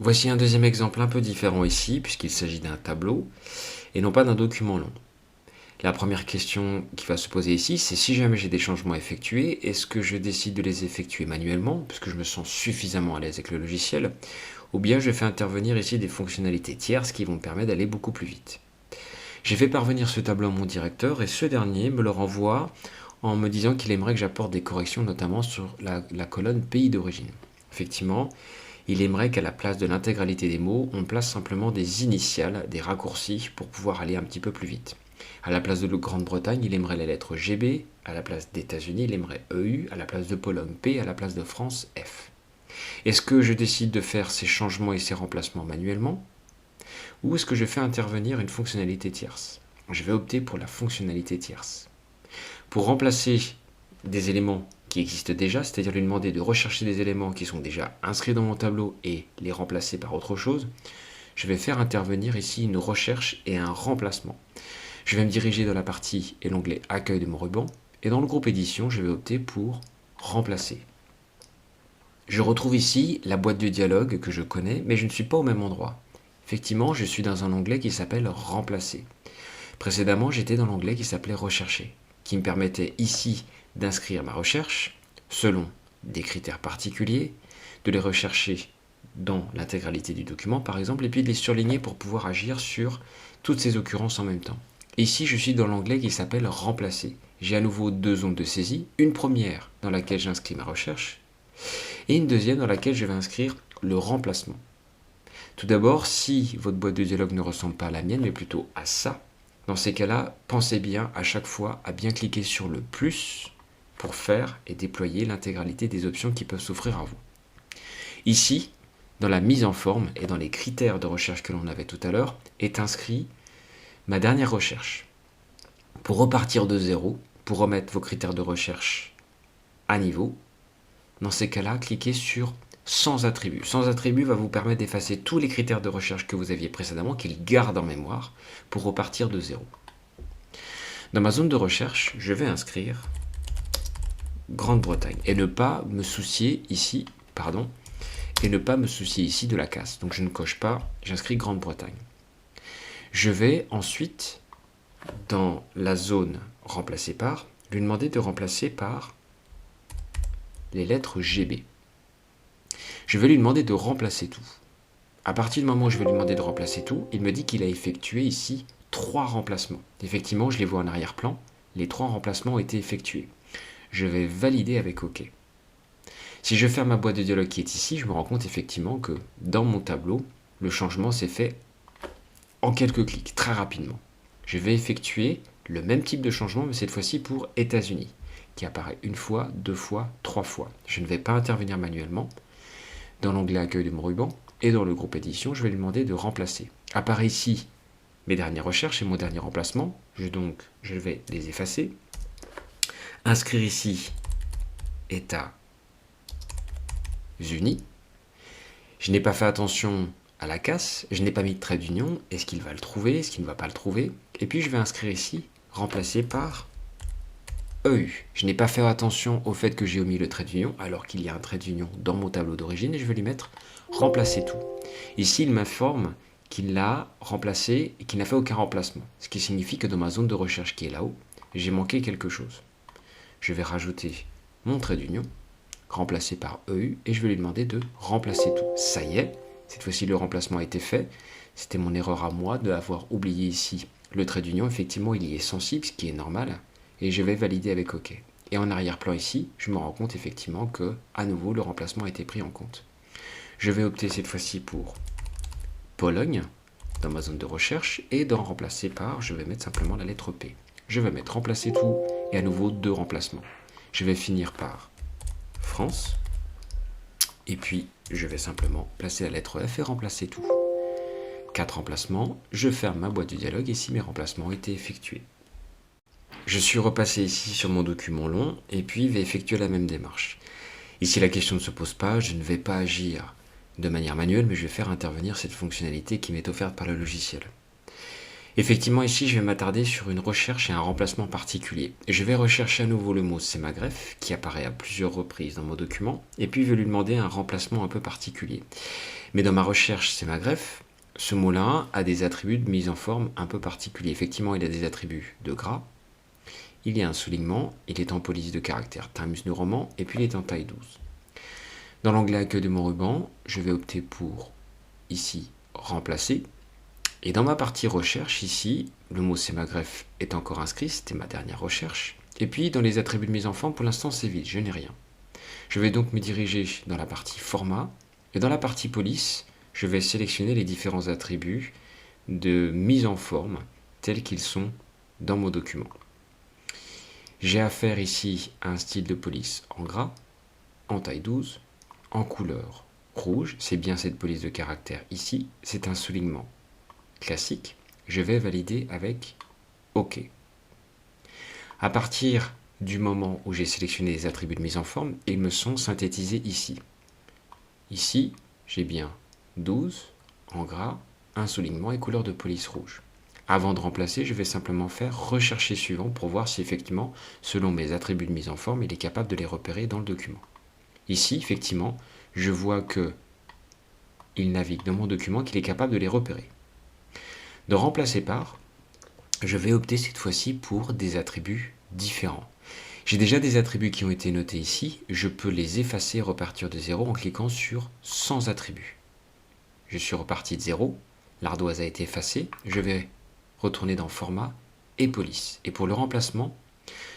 Voici un deuxième exemple un peu différent ici, puisqu'il s'agit d'un tableau, et non pas d'un document long. La première question qui va se poser ici, c'est si jamais j'ai des changements effectués, est-ce que je décide de les effectuer manuellement, puisque je me sens suffisamment à l'aise avec le logiciel, ou bien je fais intervenir ici des fonctionnalités tierces qui vont me permettre d'aller beaucoup plus vite. J'ai fait parvenir ce tableau à mon directeur, et ce dernier me le renvoie en me disant qu'il aimerait que j'apporte des corrections, notamment sur la colonne pays d'origine. Effectivement, il aimerait qu'à la place de l'intégralité des mots, on place simplement des initiales, des raccourcis pour pouvoir aller un petit peu plus vite. À la place de Grande-Bretagne, il aimerait la lettre GB, à la place d'États-Unis, il aimerait EU, à la place de Pologne P, à la place de France F. Est-ce que je décide de faire ces changements et ces remplacements manuellement, ou est-ce que je fais intervenir une fonctionnalité tierce? Je vais opter pour la fonctionnalité tierce. Pour remplacer des éléments qui existent déjà, c'est-à-dire lui demander de rechercher des éléments qui sont déjà inscrits dans mon tableau et les remplacer par autre chose, je vais faire intervenir ici une recherche et un remplacement. Je vais me diriger dans la partie et l'onglet Accueil de mon ruban, et dans le groupe Édition, je vais opter pour Remplacer. Je retrouve ici la boîte de dialogue que je connais, mais je ne suis pas au même endroit. Effectivement, je suis dans un onglet qui s'appelle Remplacer. Précédemment, j'étais dans l'onglet qui s'appelait Rechercher, qui me permettait ici d'inscrire ma recherche selon des critères particuliers, de les rechercher dans l'intégralité du document par exemple, et puis de les surligner pour pouvoir agir sur toutes ces occurrences en même temps. Ici, je suis dans l'onglet qui s'appelle Remplacer. J'ai à nouveau deux zones de saisie, une première dans laquelle j'inscris ma recherche, et une deuxième dans laquelle je vais inscrire le remplacement. Tout d'abord, si votre boîte de dialogue ne ressemble pas à la mienne, mais plutôt à ça, dans ces cas-là, pensez bien à chaque fois à bien cliquer sur le plus pour faire et déployer l'intégralité des options qui peuvent s'offrir à vous. Ici, dans la mise en forme et dans les critères de recherche que l'on avait tout à l'heure, est inscrit ma dernière recherche. Pour repartir de zéro, pour remettre vos critères de recherche à niveau, dans ces cas-là, cliquez sur sans attribut. Sans attribut va vous permettre d'effacer tous les critères de recherche que vous aviez précédemment, qu'il garde en mémoire, pour repartir de zéro. Dans ma zone de recherche, je vais inscrire Grande-Bretagne et ne pas me soucier ici, de la casse. Donc je ne coche pas, j'inscris Grande-Bretagne. Je vais ensuite, dans la zone remplacée par, lui demander de remplacer par les lettres GB. Je vais lui demander de remplacer tout. À partir du moment où je vais lui demander de remplacer tout, il me dit qu'il a effectué ici 3 remplacements. Effectivement, je les vois en arrière-plan, les 3 remplacements ont été effectués. Je vais valider avec OK. Si je ferme ma boîte de dialogue qui est ici, je me rends compte effectivement que dans mon tableau, le changement s'est fait en quelques clics, très rapidement. Je vais effectuer le même type de changement, mais cette fois-ci pour États-Unis, qui apparaît une fois, 2 fois, 3 fois. Je ne vais pas intervenir manuellement. Dans l'onglet Accueil de mon ruban et dans le groupe Édition, je vais lui demander de remplacer. Apparaît ici mes dernières recherches et mon dernier remplacement. Je vais les effacer. Inscrire ici États-Unis. Je n'ai pas fait attention à la casse, je n'ai pas mis de trait d'union. Est-ce qu'il va le trouver? Est-ce qu'il ne va pas le trouver? Et puis je vais inscrire ici, remplacer par EU. Je n'ai pas fait attention au fait que j'ai omis le trait d'union, alors qu'il y a un trait d'union dans mon tableau d'origine, et je vais lui mettre remplacer tout. Ici, il m'informe qu'il l'a remplacé et qu'il n'a fait aucun remplacement, ce qui signifie que dans ma zone de recherche qui est là-haut, j'ai manqué quelque chose. Je vais rajouter mon trait d'union, remplacé par EU, et je vais lui demander de remplacer tout. Ça y est, cette fois-ci le remplacement a été fait. C'était mon erreur à moi d'avoir oublié ici le trait d'union. Effectivement, il y est sensible, ce qui est normal, et je vais valider avec OK. Et en arrière-plan ici, je me rends compte effectivement que, à nouveau, le remplacement a été pris en compte. Je vais opter cette fois-ci pour Pologne, dans ma zone de recherche, et dans remplacer par, je vais mettre simplement la lettre P. Je vais mettre remplacer tout, et à nouveau 2 remplacements. Je vais finir par France, et puis je vais simplement placer la lettre F et remplacer tout. 4 remplacements, je ferme ma boîte de dialogue, et si mes remplacements ont été effectués. Je suis repassé ici sur mon document long et puis vais effectuer la même démarche. Ici, la question ne se pose pas, je ne vais pas agir de manière manuelle, mais je vais faire intervenir cette fonctionnalité qui m'est offerte par le logiciel. Effectivement, ici, je vais m'attarder sur une recherche et un remplacement particulier. Je vais rechercher à nouveau le mot sémagreffe, qui apparaît à plusieurs reprises dans mon document, et puis je vais lui demander un remplacement un peu particulier. Mais dans ma recherche sémagreffe, ce mot-là a des attributs de mise en forme un peu particuliers. Effectivement, il a des attributs de gras, il y a un soulignement, il est en police de caractère Times New Roman, et puis il est en taille 12. Dans l'onglet accueil de mon ruban, je vais opter pour, ici, remplacer. Et dans ma partie recherche, ici, le mot sémagreffe est encore inscrit, c'était ma dernière recherche. Et puis, dans les attributs de mise en forme, pour l'instant, c'est vide, je n'ai rien. Je vais donc me diriger dans la partie format, et dans la partie police, je vais sélectionner les différents attributs de mise en forme, tels qu'ils sont dans mon document. J'ai affaire ici à un style de police en gras, en taille 12, en couleur rouge, c'est bien cette police de caractère ici, c'est un soulignement classique, je vais valider avec OK. À partir du moment où j'ai sélectionné les attributs de mise en forme, ils me sont synthétisés ici. Ici, j'ai bien 12 en gras, un soulignement et couleur de police rouge. Avant de remplacer, je vais simplement faire rechercher suivant pour voir si effectivement, selon mes attributs de mise en forme, il est capable de les repérer dans le document. Ici, effectivement, je vois que il navigue dans mon document, qu'il est capable de les repérer. De remplacer par, je vais opter cette fois-ci pour des attributs différents. J'ai déjà des attributs qui ont été notés ici, je peux les effacer et repartir de 0 en cliquant sur sans attributs. Je suis reparti de 0, l'ardoise a été effacée, je vais retourner dans format et police. Et pour le remplacement,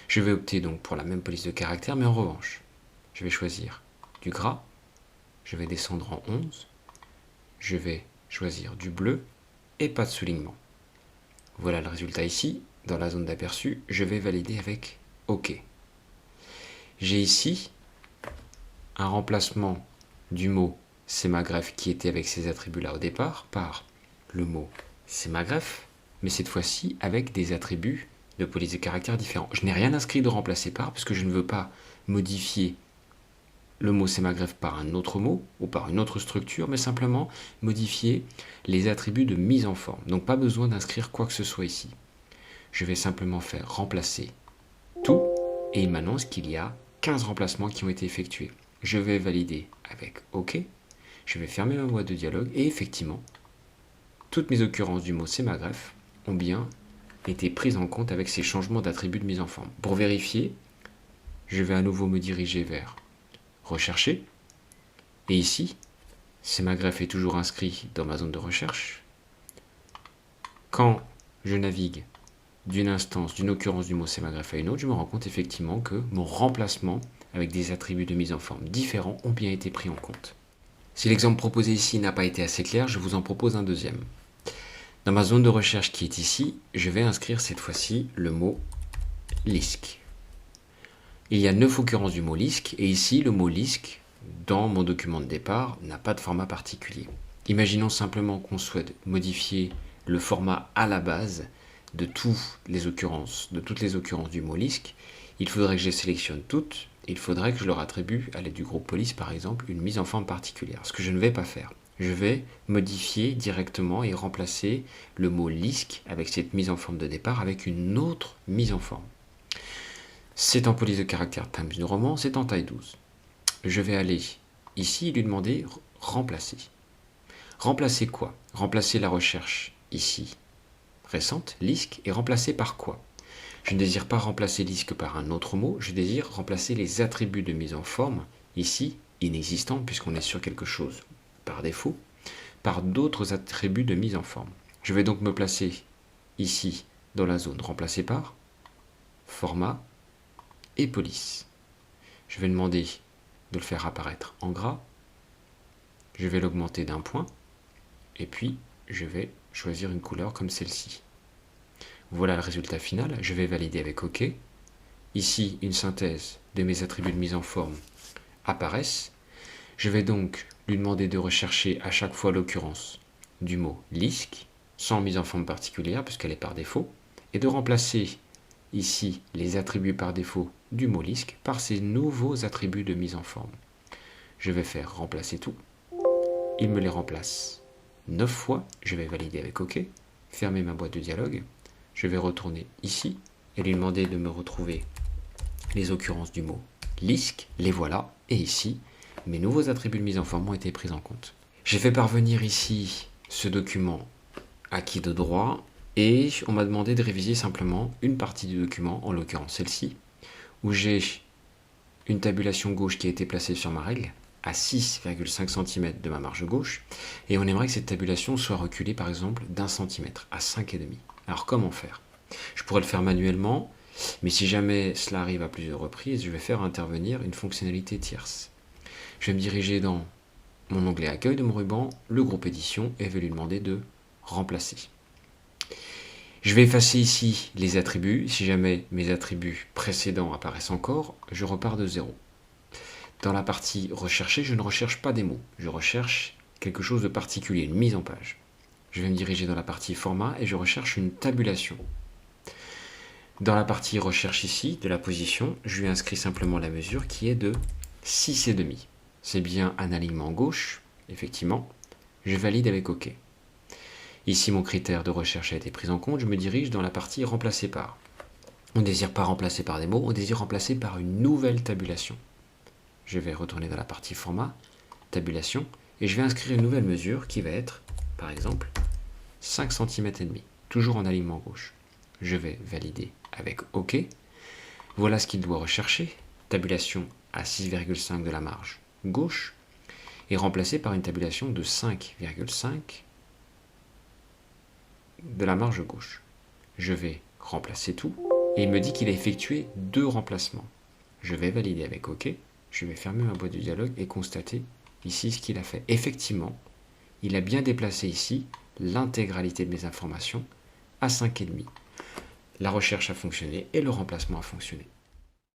je vais opter donc pour la même police de caractère, mais en revanche, je vais choisir du gras, je vais descendre en 11, je vais choisir du bleu et pas de soulignement. Voilà le résultat ici. Dans la zone d'aperçu, je vais valider avec OK. J'ai ici un remplacement du mot sémagreffe qui était avec ces attributs-là au départ par le mot sémagreffe, mais cette fois-ci avec des attributs de police de caractère différents. Je n'ai rien inscrit de remplacer par, parce que je ne veux pas modifier le mot sémagreffe par un autre mot ou par une autre structure, mais simplement modifier les attributs de mise en forme. Donc pas besoin d'inscrire quoi que ce soit ici. Je vais simplement faire remplacer tout et il m'annonce qu'il y a 15 remplacements qui ont été effectués. Je vais valider avec OK. Je vais fermer ma boîte de dialogue et effectivement, toutes mes occurrences du mot sémagreffe ont bien été prises en compte avec ces changements d'attributs de mise en forme. Pour vérifier, je vais à nouveau me diriger vers rechercher. Et ici, sémagreffe est toujours inscrit dans ma zone de recherche. Quand je navigue d'une instance, d'une occurrence du mot sémagreffe à une autre, je me rends compte effectivement que mon remplacement avec des attributs de mise en forme différents ont bien été pris en compte. Si l'exemple proposé ici n'a pas été assez clair, je vous en propose un deuxième. Dans ma zone de recherche qui est ici, je vais inscrire cette fois-ci le mot LISC. Il y a 9 occurrences du mot LISC, et ici, le mot LISC, dans mon document de départ, n'a pas de format particulier. Imaginons simplement qu'on souhaite modifier le format à la base de toutes les occurrences du mot LISC. Il faudrait que je les sélectionne toutes, il faudrait que je leur attribue, à l'aide du groupe police par exemple, une mise en forme particulière, ce que je ne vais pas faire. Je vais modifier directement et remplacer le mot LISC avec cette mise en forme de départ avec une autre mise en forme. C'est en police de caractère Times New Roman, c'est en taille 12. Je vais aller ici et lui demander remplacer. Remplacer quoi? Remplacer la recherche ici récente, LISC, et remplacer par quoi? Je ne désire pas remplacer LISC par un autre mot, je désire remplacer les attributs de mise en forme, ici inexistants puisqu'on est sur quelque chose par défaut, par d'autres attributs de mise en forme. Je vais donc me placer ici dans la zone remplacer par, format et police. Je vais demander de le faire apparaître en gras, je vais l'augmenter d'un point, et puis je vais choisir une couleur comme celle-ci. Voilà le résultat final, je vais valider avec OK. Ici, une synthèse de mes attributs de mise en forme apparaissent. Je vais donc lui demander de rechercher à chaque fois l'occurrence du mot LISC, sans mise en forme particulière, puisqu'elle est par défaut, et de remplacer ici les attributs par défaut du mot LISC par ces nouveaux attributs de mise en forme. Je vais faire remplacer tout. Il me les remplace 9 fois, je vais valider avec OK. fermer ma boîte de dialogue. Je vais retourner ici et lui demander de me retrouver les occurrences du mot LISC. Les voilà. Et ici, mes nouveaux attributs de mise en forme ont été pris en compte. J'ai fait parvenir ici ce document acquis de droit et on m'a demandé de réviser simplement une partie du document, en l'occurrence celle-ci, où j'ai une tabulation gauche qui a été placée sur ma règle à 6,5 cm de ma marge gauche, et on aimerait que cette tabulation soit reculée par exemple d'1 cm à 5,5. Alors comment faire? Je pourrais le faire manuellement, mais si jamais cela arrive à plusieurs reprises, je vais faire intervenir une fonctionnalité tierce. Je vais me diriger dans mon onglet accueil de mon ruban, le groupe édition, et je vais lui demander de remplacer. Je vais effacer ici les attributs. Si jamais mes attributs précédents apparaissent encore, je repars de zéro. Dans la partie rechercher, je ne recherche pas des mots. Je recherche quelque chose de particulier, une mise en page. Je vais me diriger dans la partie format et je recherche une tabulation. Dans la partie recherche ici, de la position, je lui inscris simplement la mesure qui est de 6,5. C'est bien un alignement gauche, effectivement. Je valide avec OK. Ici, mon critère de recherche a été pris en compte. Je me dirige dans la partie remplacer par. On ne désire pas remplacer par des mots, on désire remplacer par une nouvelle tabulation. Je vais retourner dans la partie format, tabulation, et je vais inscrire une nouvelle mesure qui va être, par exemple, 5,5 cm, toujours en alignement gauche. Je vais valider avec OK. Voilà ce qu'il doit rechercher. Tabulation à 6,5 de la marge gauche, et remplacé par une tabulation de 5,5 de la marge gauche. Je vais remplacer tout, et il me dit qu'il a effectué 2 remplacements. Je vais valider avec OK. Je vais fermer ma boîte de dialogue et constater ici ce qu'il a fait. Effectivement, il a bien déplacé ici l'intégralité de mes informations à 5,5. La recherche a fonctionné et le remplacement a fonctionné.